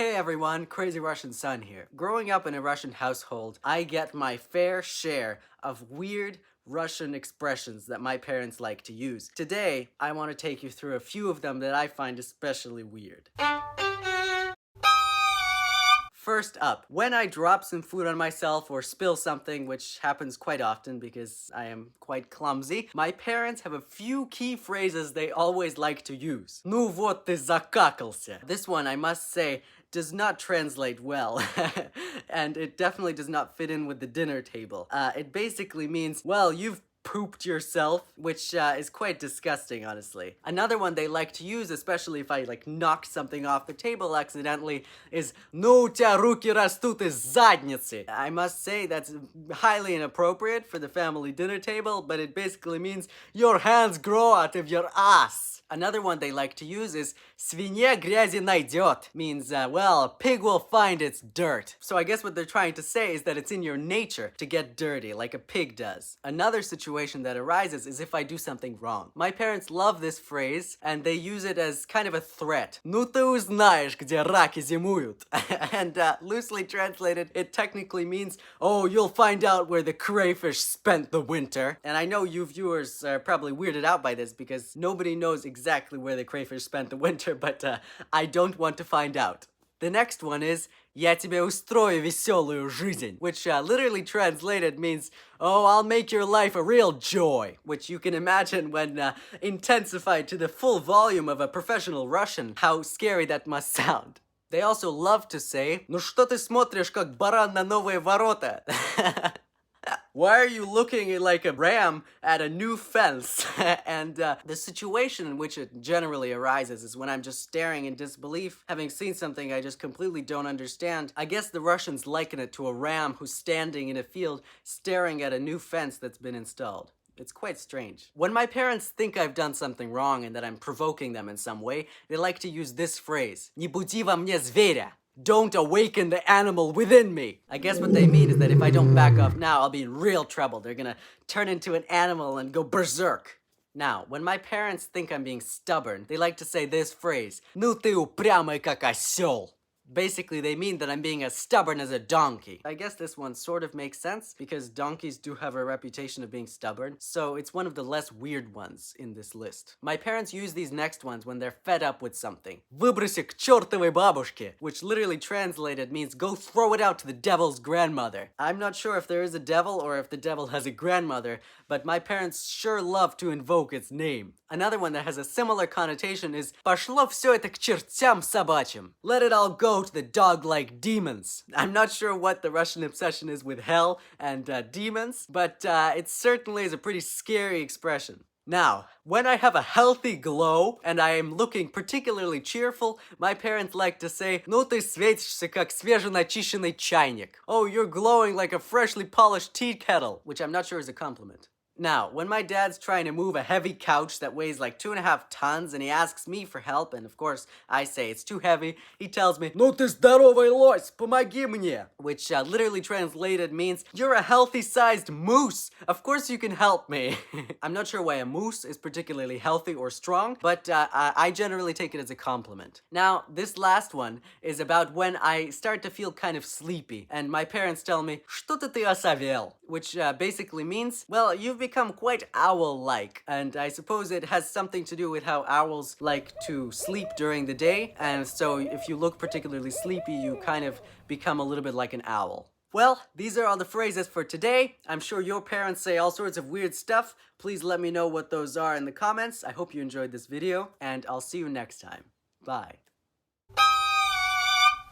Hey everyone, Crazy Russian Sun here. Growing up in a Russian household, I get my fair share of weird Russian expressions that my parents like to use. Today, I want to take you through a few of them that I find especially weird. First up, when I drop some food on myself or spill something, which happens quite often because I am quite clumsy, my parents have a few key phrases they always like to use. Ну вот ты закакался. This one, I must say, does not translate well, and it definitely does not fit in with the dinner table. It basically means, well, you've pooped yourself, which is quite disgusting, honestly. Another one they like to use, especially if I knock something off the table accidentally, is "Ну у тебя руки растут из задницы." I must say that's highly inappropriate for the family dinner table, but it basically means your hands grow out of your ass. Another one they like to use is "Свинья грязи найдет," means, well, a pig will find its dirt. So I guess what they're trying to say is that it's in your nature to get dirty, like a pig does. Another situation that arises is if I do something wrong. My parents love this phrase, and they use it as kind of a threat. Ну ты узнаешь, где раки зимуют. And loosely translated, it technically means, oh, you'll find out where the crayfish spent the winter. And I know you viewers are probably weirded out by this because nobody knows exactly where the crayfish spent the winter, but I don't want to find out. The next one is "Я тебе устрою веселую жизнь," which literally translated means, oh, I'll make your life a real joy, which you can imagine when intensified to the full volume of a professional Russian, how scary that must sound. They also love to say, "Ну что ты смотришь, как баран на новые ворота?" Why are you looking like a ram at a new fence? And the situation in which it generally arises is when I'm just staring in disbelief, having seen something I just completely don't understand. I guess the Russians liken it to a ram who's standing in a field staring at a new fence that's been installed. It's quite strange. When my parents think I've done something wrong and that I'm provoking them in some way, they like to use this phrase, "Не буди во мне зверя." Don't awaken the animal within me. I guess what they mean is that if I don't back off now, I'll be in real trouble. They're gonna turn into an animal and go berserk. Now, when my parents think I'm being stubborn, they like to say this phrase, "Ну ты упрямый как осел." Basically, they mean that I'm being as stubborn as a donkey. I guess this one sort of makes sense, because donkeys do have a reputation of being stubborn, so it's one of the less weird ones in this list. My parents use these next ones when they're fed up with something. "Выброси к чертовой бабушке," which literally translated means go throw it out to the devil's grandmother. I'm not sure if there is a devil or if the devil has a grandmother, but my parents sure love to invoke its name. Another one that has a similar connotation is "Пошло все это к чертям собачьим." Let it all go to the dog-like demons. I'm not sure what the Russian obsession is with hell and demons, but it certainly is a pretty scary expression. Now, when I have a healthy glow and I am looking particularly cheerful, my parents like to say, "Ну ты светишься как свеженачищенный чайник." Oh, you're glowing like a freshly polished tea kettle, which I'm not sure is a compliment. Now, when my dad's trying to move a heavy couch that weighs like 2.5 tons and he asks me for help, and of course I say it's too heavy, he tells me, "Ну ты здоровый лось, помоги мне," which literally translated means, "You're a healthy-sized moose, of course you can help me." I'm not sure why a moose is particularly healthy or strong, but I generally take it as a compliment. Now, this last one is about when I start to feel kind of sleepy, and my parents tell me, "Что-то ты осовел," which basically means, well, you've become quite owl-like, and I suppose it has something to do with how owls like to sleep during the day, and so if you look particularly sleepy, you kind of become a little bit like an owl. Well, these are all the phrases for today. I'm sure your parents say all sorts of weird stuff. Please let me know what those are in the comments. I hope you enjoyed this video, and I'll see you next time. Bye.